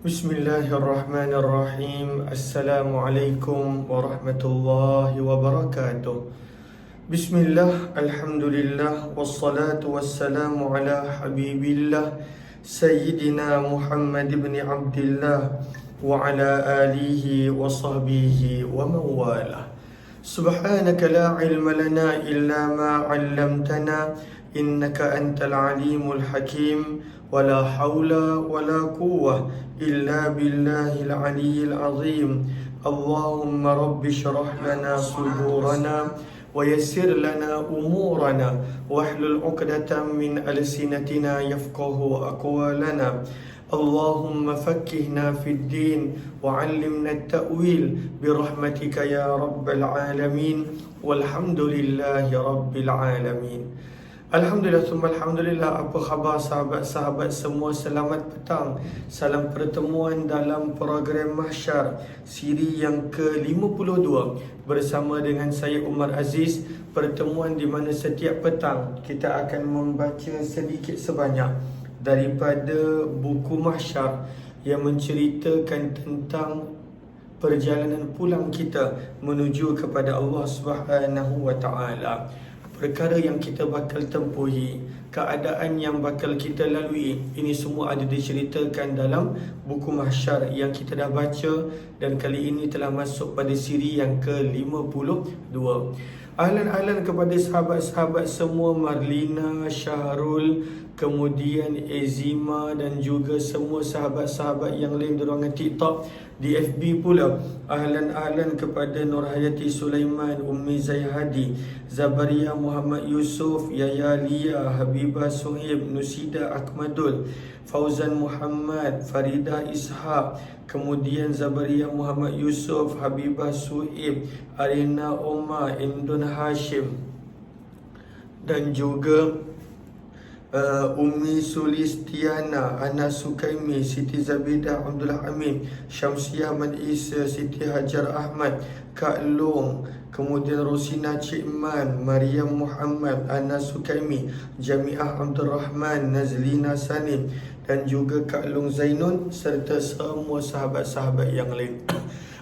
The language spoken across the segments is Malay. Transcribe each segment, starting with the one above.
Bismillahirrahmanirrahim. Assalamualaikum warahmatullahi wabarakatuh. Bismillah, alhamdulillah, wassalatu wassalamu ala habibillah Sayyidina Muhammad ibn Abdillah wa ala alihi wa sahbihi wa mawalah. Subhanaka la ilma lana illa ma 'allamtana innaka antal alimul hakim. ولا حول ولا قوة إلا بالله العلي العظيم. اللهم رب اشرح لنا صدورنا ويسر لنا أمورنا واحلل عقدة من ألسنتنا يفقه أقوالنا. اللهم فقهنا في الدين وعلمنا التأويل برحمتك يا رب العالمين والحمد لله رب العالمين. Alhamdulillah, summa alhamdulillah. Apa khabar sahabat-sahabat semua? Selamat petang. Salam pertemuan dalam program Mahsyar siri yang ke-52 bersama dengan saya Umar Aziz. Pertemuan di mana setiap petang kita akan membaca sedikit sebanyak daripada buku Mahsyar yang menceritakan tentang perjalanan pulang kita menuju kepada Allah Subhanahu wa taala. Perkara yang kita bakal tempuhi, keadaan yang bakal kita lalui, ini semua ada diceritakan dalam buku Mahsyar yang kita dah baca, dan kali ini telah masuk pada siri yang ke-52. Ahlan-ahlan kepada sahabat-sahabat semua, Marlina, Syahrul, kemudian Ezima dan juga semua sahabat-sahabat yang lain di ruangan TikTok, di FB pula. Ahlan-ahlan kepada Nurhayati Sulaiman, Ummi Zaihadi, Zabaria Muhammad Yusuf, Yaya Lia, Habibah Suhaib, Nusida Akmadul, Fauzan Muhammad, Farida Ishaq, kemudian Zabaria Muhammad Yusuf, Habibah Suhaib, Arina Omar, Indun Hashim, dan juga Ummi Sulistiana, Ana Sukaimi, Siti Zabidah Abdullah Amin, Syamsiah Man Isa, Siti Hajar Ahmad, Kak Long, kemudian Rosina Cikman, Maryam Muhammad, Ana Sukaimi, Jamiah Abdul Rahman, Nazlina Sanim, dan juga Kak Long Zainun, serta semua sahabat-sahabat yang lain.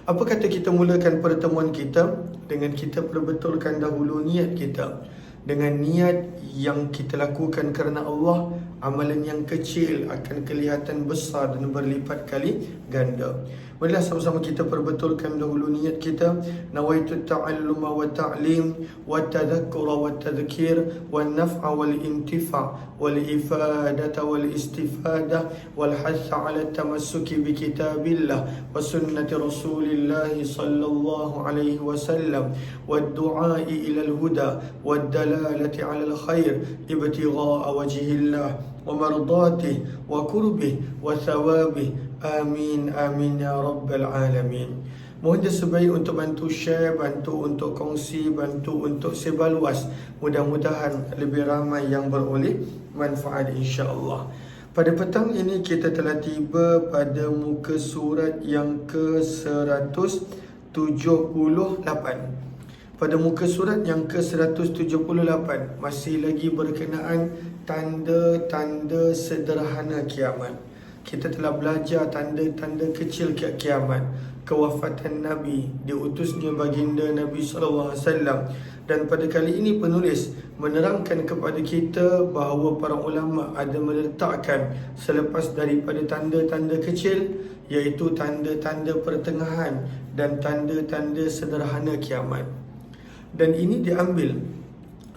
Apa kata kita mulakan pertemuan kita dengan kita perbetulkan dahulu niat kita. Dengan niat yang kita lakukan kerana Allah, amalan yang kecil akan kelihatan besar dan berlipat kali ganda. Marilah sama-sama kita perbetulkan dahulu niat kita. Nawaitu ta'alluma wa ta'lim wa tadhakkura wa tadhkir wa naf'a wal intifa' wal ifadata wal istifadah wal hatha ala tamassuki bi kitabillah wa sunnati rasulillah sallallahu alaihi wasallam wa du'ai ila al-huda wa dalalati ala al-khair ibtigha'a wajhillah wa mardatihi wa qurbihi wa thawabihi. Amin, amin ya rabbal alamin. Mohon sebaik untuk bantu share, bantu untuk kongsi, bantu untuk sebar luas. Mudah-mudahan lebih ramai yang beroleh manfaat insya-Allah. Pada petang ini kita telah tiba pada muka surat yang ke-178. Pada muka surat yang ke-178 masih lagi berkenaan tanda-tanda sederhana kiamat. Kita telah belajar tanda-tanda kecil kiamat, kewafatan Nabi, diutusnya baginda Nabi SAW. Dan pada kali ini penulis menerangkan kepada kita bahawa para ulama ada meletakkan selepas daripada tanda-tanda kecil, iaitu tanda-tanda pertengahan dan tanda-tanda sederhana kiamat. Dan ini diambil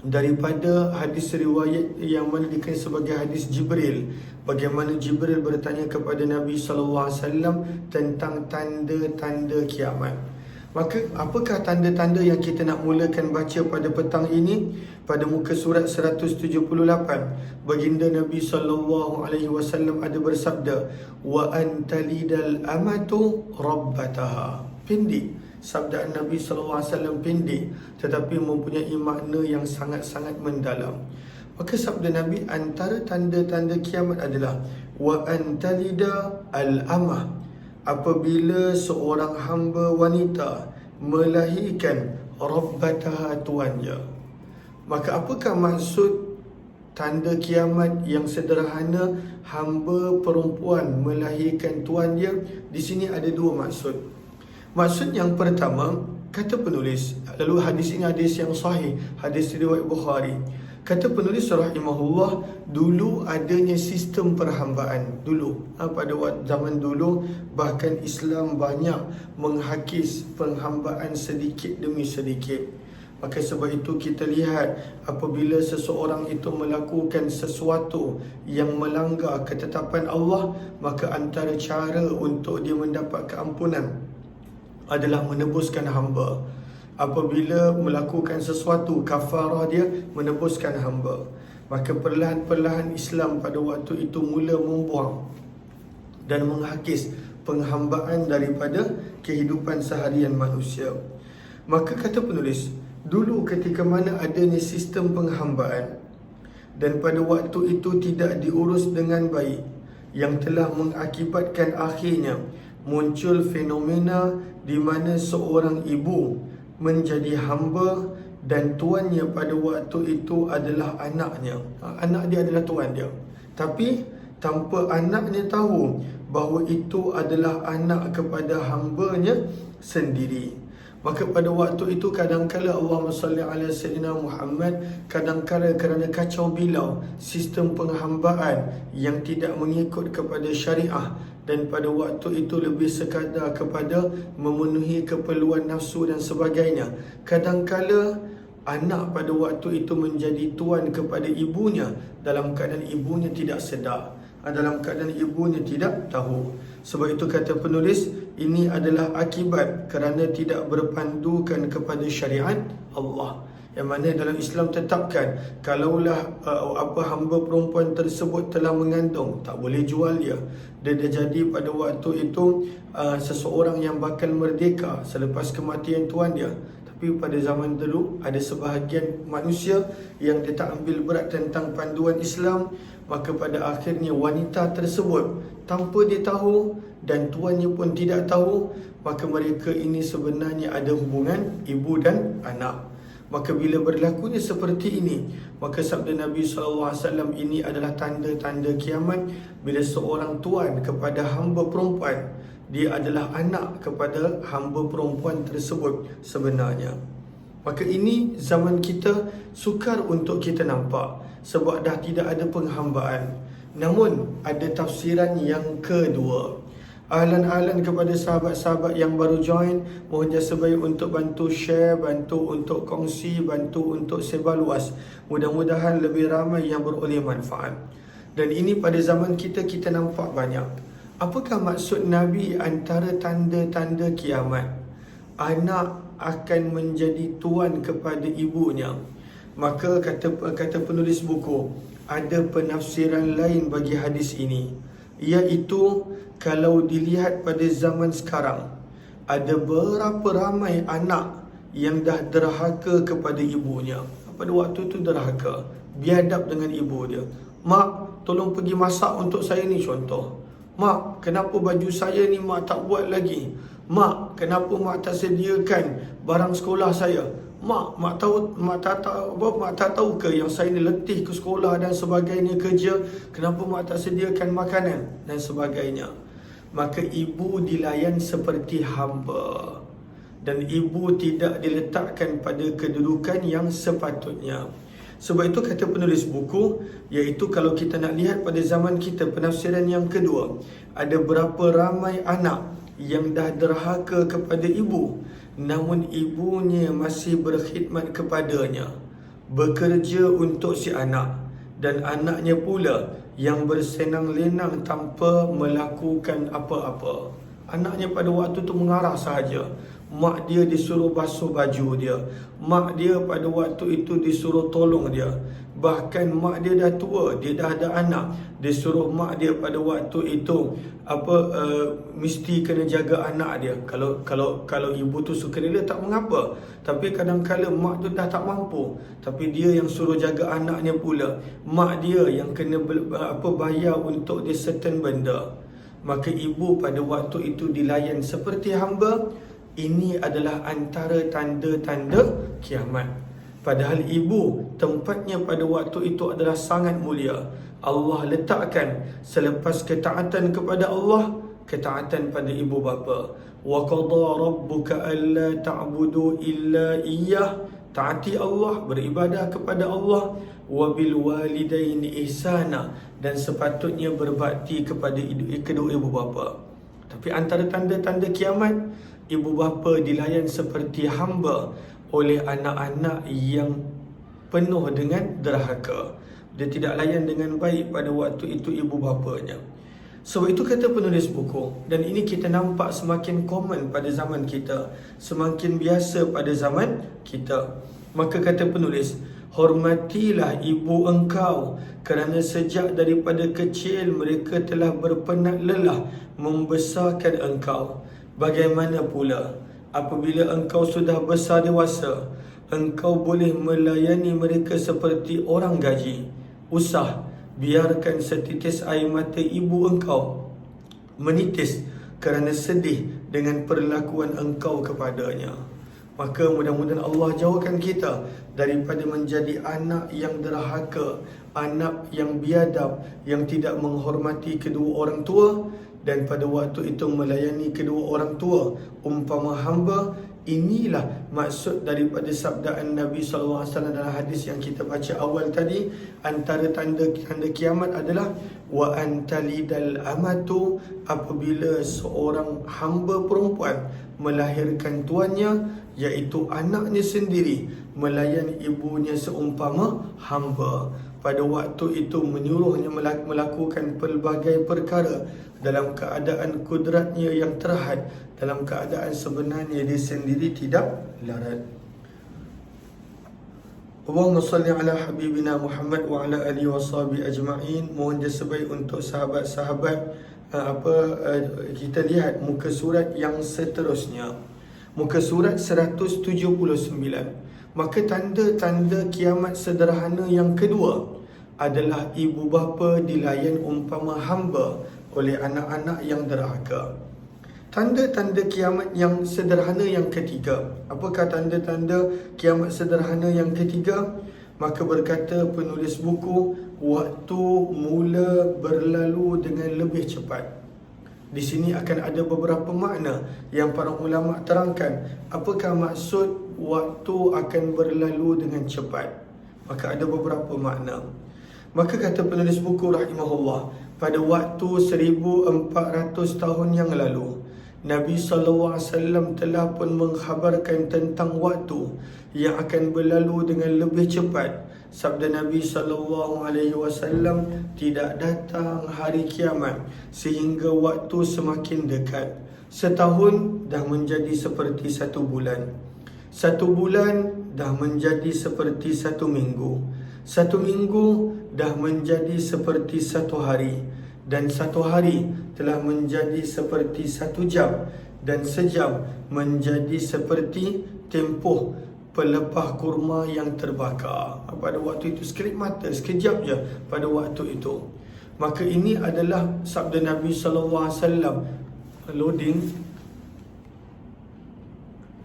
daripada hadis riwayat yang mana dikenal sebagai hadis Jibril. Bagaimana Jibril bertanya kepada Nabi SAW tentang tanda-tanda kiamat. Maka apakah tanda-tanda yang kita nak mulakan baca pada petang ini? Pada muka surat 178, baginda Nabi SAW ada bersabda, wa antalidal amatu rabbataha. Pendek sabda Nabi SAW, pendek tetapi mempunyai makna yang sangat-sangat mendalam. Maka sabda Nabi, antara tanda-tanda kiamat adalah wa antalida al-amah, apabila seorang hamba wanita melahirkan rabbataha, tuannya. Maka apakah maksud tanda kiamat yang sederhana, hamba perempuan melahirkan tuan dia. Di sini ada dua maksud. Maksud yang pertama, kata penulis, lalu hadis ini hadis yang sahih, hadis riwayat Bukhari. Kata penulis rahimahullah, dulu adanya sistem perhambaan. Dulu, pada zaman dulu, bahkan Islam banyak menghakis penghambaan sedikit demi sedikit. Maka sebab itu kita lihat, apabila seseorang itu melakukan sesuatu yang melanggar ketetapan Allah, maka antara cara untuk dia mendapat keampunan adalah menebuskan hamba. Apabila melakukan sesuatu, kafarah dia menebuskan hamba. Maka perlahan-perlahan Islam pada waktu itu mula membuang dan menghakis penghambaan daripada kehidupan seharian manusia. Maka kata penulis, dulu ketika mana adanya sistem penghambaan dan pada waktu itu tidak diurus dengan baik, yang telah mengakibatkan akhirnya muncul fenomena di mana seorang ibu menjadi hamba dan tuannya pada waktu itu adalah anaknya. Anak dia adalah tuan dia, tapi tanpa anaknya tahu bahawa itu adalah anak kepada hambanya sendiri. Maka pada waktu itu kadang-kala Allahumma salli ala Sayyidina Muhammad, kadang-kala kerana kacau bilau sistem penghambaan yang tidak mengikut kepada syariah, dan pada waktu itu lebih sekadar kepada memenuhi keperluan nafsu dan sebagainya, kadang-kala anak pada waktu itu menjadi tuan kepada ibunya dalam keadaan ibunya tidak sedar, dalam keadaan ibunya tidak tahu. Sebab itu kata penulis, ini adalah akibat kerana tidak berpandukan kepada syariat Allah, yang mana dalam Islam tetapkan, kalaulah hamba perempuan tersebut telah mengandung, tak boleh jual dia. Dia jadi pada waktu itu seseorang yang bakal merdeka selepas kematian tuan dia. Tapi pada zaman dulu ada sebahagian manusia yang dia tak ambil berat tentang panduan Islam. Maka pada akhirnya wanita tersebut tanpa dia tahu dan tuannya pun tidak tahu, maka mereka ini sebenarnya ada hubungan ibu dan anak. Maka bila berlakunya seperti ini, maka sabda Nabi SAW, ini adalah tanda-tanda kiamat. Bila seorang tuan kepada hamba perempuan, dia adalah anak kepada hamba perempuan tersebut sebenarnya. Maka ini zaman kita sukar untuk kita nampak, sebab dah tidak ada penghambaan. Namun ada tafsiran yang kedua. Ahlan-ahlan kepada sahabat-sahabat yang baru join, mohon jasa baik untuk bantu share, bantu untuk kongsi, bantu untuk sebar luas. Mudah-mudahan lebih ramai yang beroleh manfaat. Dan ini pada zaman kita nampak banyak. Apakah maksud Nabi antara tanda-tanda kiamat? Anak akan menjadi tuan kepada ibunya. Maka kata penulis buku, ada penafsiran lain bagi hadis ini, iaitu kalau dilihat pada zaman sekarang, ada berapa ramai anak yang dah derhaka kepada ibunya. Pada waktu itu derhaka, biadab dengan ibu dia. Mak, tolong pergi masak untuk saya ni, contoh. Mak, kenapa baju saya ni mak tak buat lagi? Mak, kenapa mak tak sediakan barang sekolah saya? Mak tak tahu ke yang saya ni letih ke sekolah dan sebagainya, kerja, kenapa mak tak sediakan makanan dan sebagainya. Maka ibu dilayan seperti hamba dan ibu tidak diletakkan pada kedudukan yang sepatutnya. Sebab itu kata penulis buku, iaitu kalau kita nak lihat pada zaman kita, penafsiran yang kedua, ada berapa ramai anak yang dah derhaka kepada ibu, namun ibunya masih berkhidmat kepadanya, bekerja untuk si anak, dan anaknya pula yang bersenang lenang tanpa melakukan apa-apa. Anaknya pada waktu tu mengarah sahaja. Mak dia disuruh basuh baju dia, mak dia pada waktu itu disuruh tolong dia. Bahkan mak dia dah tua, dia dah ada anak, disuruh mak dia pada waktu itu mesti kena jaga anak dia. Kalau ibu tu sukarela tak mengapa, tapi kadang-kala mak tu dah tak mampu, tapi dia yang suruh jaga anaknya pula. Mak dia yang kena bayar untuk dia certain benda. Maka ibu pada waktu itu dilayan seperti hamba. Ini adalah antara tanda-tanda kiamat. Padahal ibu tempatnya pada waktu itu adalah sangat mulia. Allah letakkan selepas ketaatan kepada Allah, ketaatan pada ibu bapa. Wa qada rabbuka alla ta'budu illa iyyah. Taati Allah, beribadah kepada Allah. Wa bil walidaini ihsana, dan sepatutnya berbakti kepada kedua ibu bapa. Tapi antara tanda-tanda kiamat, ibu bapa dilayan seperti hamba oleh anak-anak yang penuh dengan derhaka. Dia tidak layan dengan baik pada waktu itu ibu bapanya. Sebab itu kata penulis buku, dan ini kita nampak semakin common pada zaman kita, semakin biasa pada zaman kita. Maka kata penulis, hormatilah ibu engkau, kerana sejak daripada kecil mereka telah berpenat lelah membesarkan engkau. Bagaimana pula apabila engkau sudah besar dewasa, engkau boleh melayani mereka seperti orang gaji. Usah biarkan setitis air mata ibu engkau menitis kerana sedih dengan perlakuan engkau kepadanya. Maka mudah-mudahan Allah jauhkan kita daripada menjadi anak yang derhaka, anak yang biadab, yang tidak menghormati kedua orang tua, dan pada waktu itu melayani kedua orang tua umpama hamba. Inilah maksud daripada sabdaan Nabi SAW dalam hadis yang kita baca awal tadi. Antara tanda-tanda kiamat adalah wa antalidal amatu, apabila seorang hamba perempuan melahirkan tuannya, iaitu anaknya sendiri, melayan ibunya seumpama hamba. Pada waktu itu menyuruhnya melakukan pelbagai perkara dalam keadaan kudratnya yang terhad, dalam keadaan sebenarnya dia sendiri tidak larat. Allahumma salli ala habibina Muhammad wa ala alihi wa sahbihi ajma'in. Mohon jasa baik untuk sahabat-sahabat. Kita lihat muka surat yang seterusnya, muka surat 179. Maka tanda-tanda kiamat sederhana yang kedua adalah ibu bapa dilayan umpama hamba oleh anak-anak yang derhaka. Tanda-tanda kiamat yang sederhana yang ketiga. Apakah tanda-tanda kiamat sederhana yang ketiga? Maka berkata penulis buku, waktu mula berlalu dengan lebih cepat. Di sini akan ada beberapa makna yang para ulama terangkan. Apakah maksud waktu akan berlalu dengan cepat? Maka ada beberapa makna. Maka kata penulis buku rahimahullah, pada waktu 1400 tahun yang lalu, Nabi SAW telah pun mengkhabarkan tentang waktu yang akan berlalu dengan lebih cepat. Sabda Nabi SAW, tidak datang hari kiamat sehingga waktu semakin dekat. Setahun dah menjadi seperti satu bulan. Satu bulan dah menjadi seperti satu minggu. Satu minggu dah menjadi seperti satu hari. Dan satu hari telah menjadi seperti satu jam. Dan sejam menjadi seperti tempoh pelepah kurma yang terbakar. Pada waktu itu sekelip mata, sekejap je pada waktu itu. Maka ini adalah sabda Nabi SAW. Loading.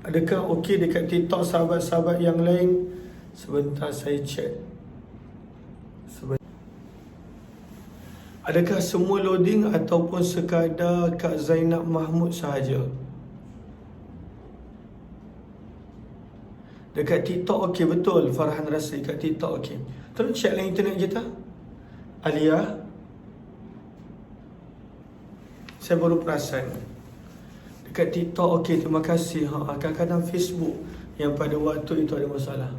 Adakah okey dekat TikTok sahabat-sahabat yang lain? Sebentar saya check. Adakah semua loading ataupun sekadar Kak Zainab Mahmud sahaja? Dekat TikTok okey, betul Farhan Rasli kat TikTok okey. Tolong check lah internet kita. Alia, saya baru perasan dekat TikTok okey, terima kasih. Kadang-kadang Facebook yang pada waktu itu ada masalah.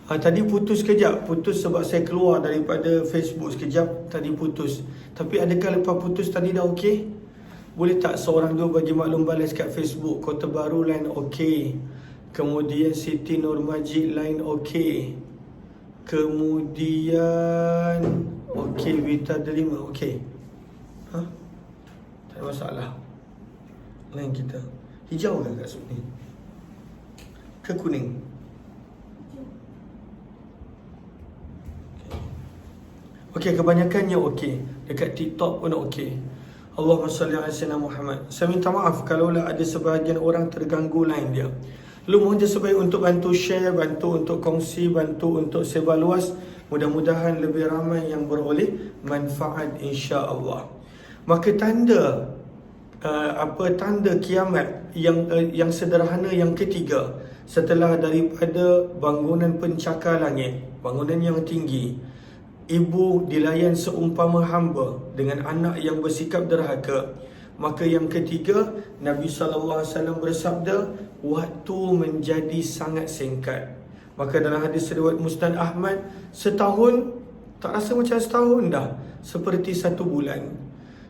Tadi putus sekejap. Putus sebab saya keluar daripada Facebook sekejap. Tadi putus. Tapi adakah lepas putus tadi dah okey? Boleh tak seorang dua bagi maklum balas kat Facebook? Kota Baru line okey. Kemudian Siti Nur Majid line okey. Kemudian okey, Vita Delima okey. Tak ada masalah. Line kita hijau ke kat sini? Ke kuning? Okey, kebanyakannya okey. Dekat TikTok pun okey. Allahumma salli ala sayyidina Muhammad. Saya minta maaf kalaulah ada sebahagian orang terganggu line dia. Lu mohon je sebaik untuk bantu share, bantu untuk kongsi, bantu untuk sebar luas. Mudah-mudahan lebih ramai yang beroleh manfaat insya-Allah. Maka tanda tanda kiamat yang sederhana yang ketiga, setelah daripada bangunan pencakar langit, bangunan yang tinggi, ibu dilayan seumpama hamba dengan anak yang bersikap derhaka. Maka yang ketiga, Nabi SAW bersabda, waktu menjadi sangat singkat. Maka dalam hadis riwayat Musnad Ahmad, setahun tak rasa macam setahun dah, seperti 1 bulan.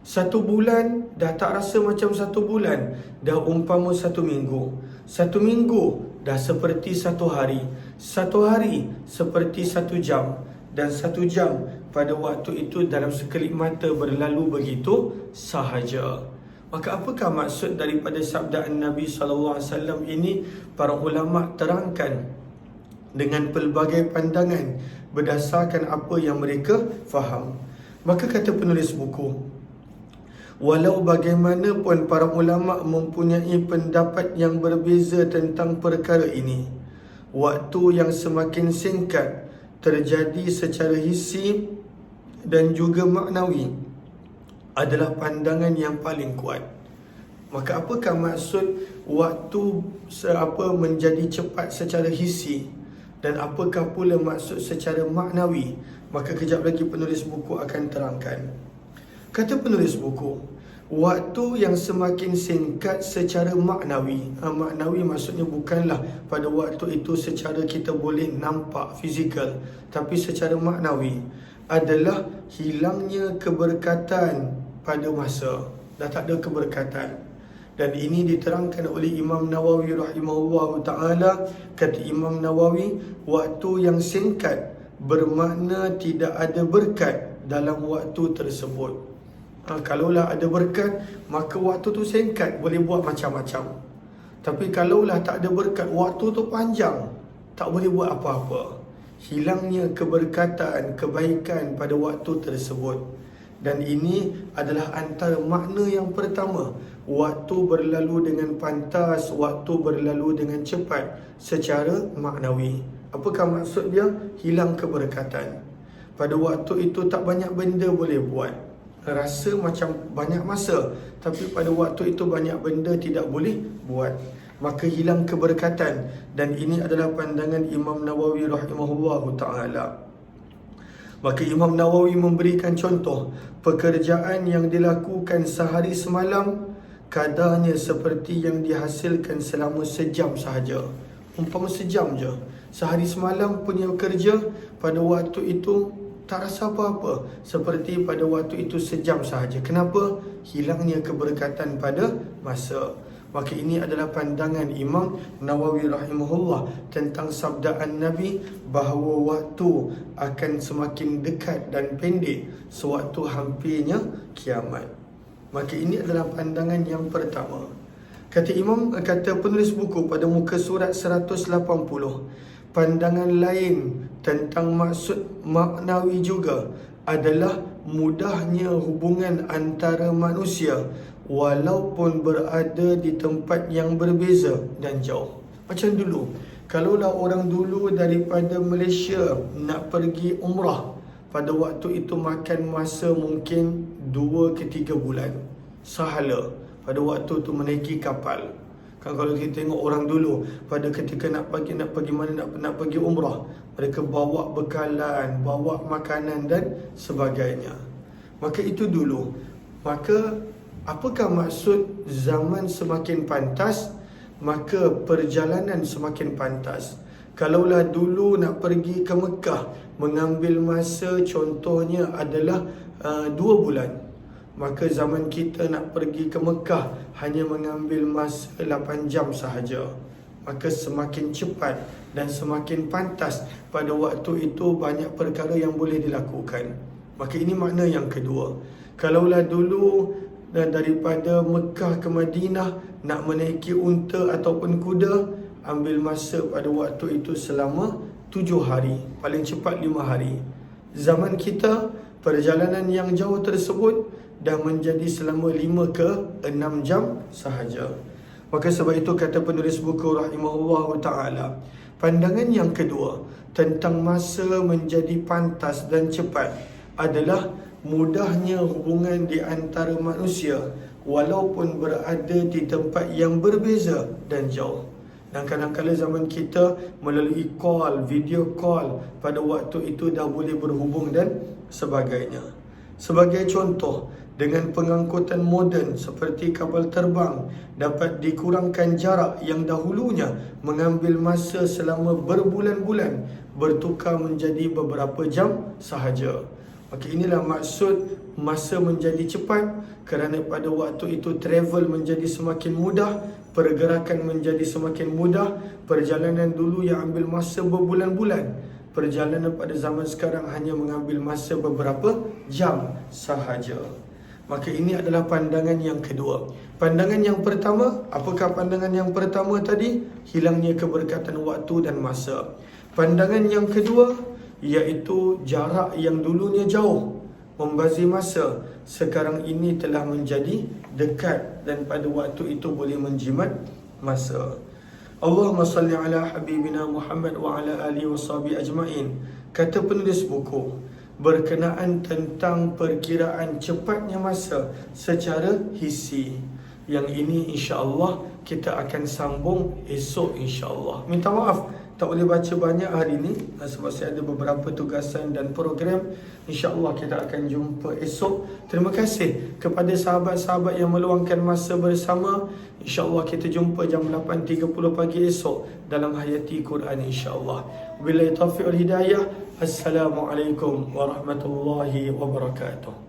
1 bulan dah tak rasa macam 1 bulan, dah umpama 1 minggu. 1 minggu dah seperti 1 hari. 1 hari seperti 1 jam. Dan 1 jam pada waktu itu dalam sekelip mata berlalu begitu sahaja. Maka apakah maksud daripada sabda Nabi SAW ini? Para ulama terangkan dengan pelbagai pandangan berdasarkan apa yang mereka faham. Maka kata penulis buku, walau bagaimanapun para ulama mempunyai pendapat yang berbeza tentang perkara ini, waktu yang semakin singkat terjadi secara hissi dan juga maknawi adalah pandangan yang paling kuat. Maka apakah maksud waktu menjadi cepat secara hissi, dan apakah pula maksud secara maknawi? Maka kejap lagi penulis buku akan terangkan. Kata penulis buku, waktu yang semakin singkat secara maknawi, maknawi maksudnya bukanlah pada waktu itu secara kita boleh nampak fizikal, tapi secara maknawi adalah hilangnya keberkatan pada masa. Dah tak ada keberkatan. Dan ini diterangkan oleh Imam Nawawi rahimahullah ta'ala. Kata Imam Nawawi, waktu yang singkat bermakna tidak ada berkat dalam waktu tersebut. Kalaulah ada berkat, maka waktu tu singkat, boleh buat macam-macam. Tapi kalaulah tak ada berkat, waktu tu panjang, tak boleh buat apa-apa. Hilangnya keberkatan, kebaikan pada waktu tersebut. Dan ini adalah antara makna yang pertama, waktu berlalu dengan pantas, waktu berlalu dengan cepat secara maknawi. Apakah maksud dia? Hilang keberkatan. Pada waktu itu tak banyak benda boleh buat, rasa macam banyak masa, tapi pada waktu itu banyak benda tidak boleh buat, maka hilang keberkatan. Dan ini adalah pandangan Imam Nawawi rahimahullah ta'ala. Maka Imam Nawawi memberikan contoh, pekerjaan yang dilakukan sehari semalam kadarnya seperti yang dihasilkan selama sejam sahaja. Umpama sejam je, sehari semalam punya kerja, pada waktu itu tak rasa apa-apa, seperti pada waktu itu sejam sahaja. Kenapa? Hilangnya keberkatan pada masa. Maka ini adalah pandangan Imam Nawawi rahimahullah tentang sabdaan Nabi bahawa waktu akan semakin dekat dan pendek sewaktu hampirnya kiamat. Maka ini adalah pandangan yang pertama. Kata penulis buku pada muka surat 180, pandangan lain tentang maksud maknawi juga adalah mudahnya hubungan antara manusia walaupun berada di tempat yang berbeza dan jauh. Macam dulu, kalaulah orang dulu daripada Malaysia nak pergi umrah, pada waktu itu makan masa mungkin 2 ke 3 bulan sahala pada waktu tu menaiki kapal. Kan kalau kita tengok orang dulu, pada ketika nak pergi mana, nak pergi umrah, mereka bawa bekalan, bawa makanan dan sebagainya. Maka itu dulu. Maka apakah maksud zaman semakin pantas, maka perjalanan semakin pantas. Kalaulah dulu nak pergi ke Mekah mengambil masa contohnya adalah 2 bulan, maka zaman kita nak pergi ke Mekah hanya mengambil masa 8 jam sahaja. Maka semakin cepat dan semakin pantas pada waktu itu banyak perkara yang boleh dilakukan. Maka ini makna yang kedua. Kalaulah dulu daripada Mekah ke Madinah nak menaiki unta ataupun kuda, ambil masa pada waktu itu selama 7 hari, paling cepat 5 hari. Zaman kita, perjalanan yang jauh tersebut dah menjadi selama 5 ke 6 jam sahaja. Maka sebab itu kata penulis buku rahimahullah ta'ala, pandangan yang kedua tentang masa menjadi pantas dan cepat adalah mudahnya hubungan di antara manusia walaupun berada di tempat yang berbeza dan jauh. Dan kadang-kadang zaman kita melalui call, video call, pada waktu itu dah boleh berhubung dan sebagainya. Sebagai contoh, dengan pengangkutan moden seperti kapal terbang, dapat dikurangkan jarak yang dahulunya mengambil masa selama berbulan-bulan bertukar menjadi beberapa jam sahaja. Maka inilah maksud masa menjadi cepat, kerana pada waktu itu travel menjadi semakin mudah, pergerakan menjadi semakin mudah. Perjalanan dulu yang ambil masa berbulan-bulan, perjalanan pada zaman sekarang hanya mengambil masa beberapa jam sahaja. Maka ini adalah pandangan yang kedua. Pandangan yang pertama, apakah pandangan yang pertama tadi? Hilangnya keberkatan waktu dan masa. Pandangan yang kedua, iaitu jarak yang dulunya jauh, membazir masa, sekarang ini telah menjadi dekat dan pada waktu itu boleh menjimat masa. Allahumma salli ala habibina Muhammad wa ala alihi wa sahbihi ajma'in. Kata penulis buku berkenaan tentang perkiraan cepatnya masa secara hissi. Yang ini insya-Allah kita akan sambung esok insya-Allah. Minta maaf tak boleh baca banyak hari ini sebab saya ada beberapa tugasan dan program. InsyaAllah kita akan jumpa esok. Terima kasih kepada sahabat-sahabat yang meluangkan masa bersama. InsyaAllah kita jumpa jam 8.30 pagi esok dalam Hayati Quran insyaAllah. Wabillahi taufiq wal hidayah. Assalamualaikum warahmatullahi wabarakatuh.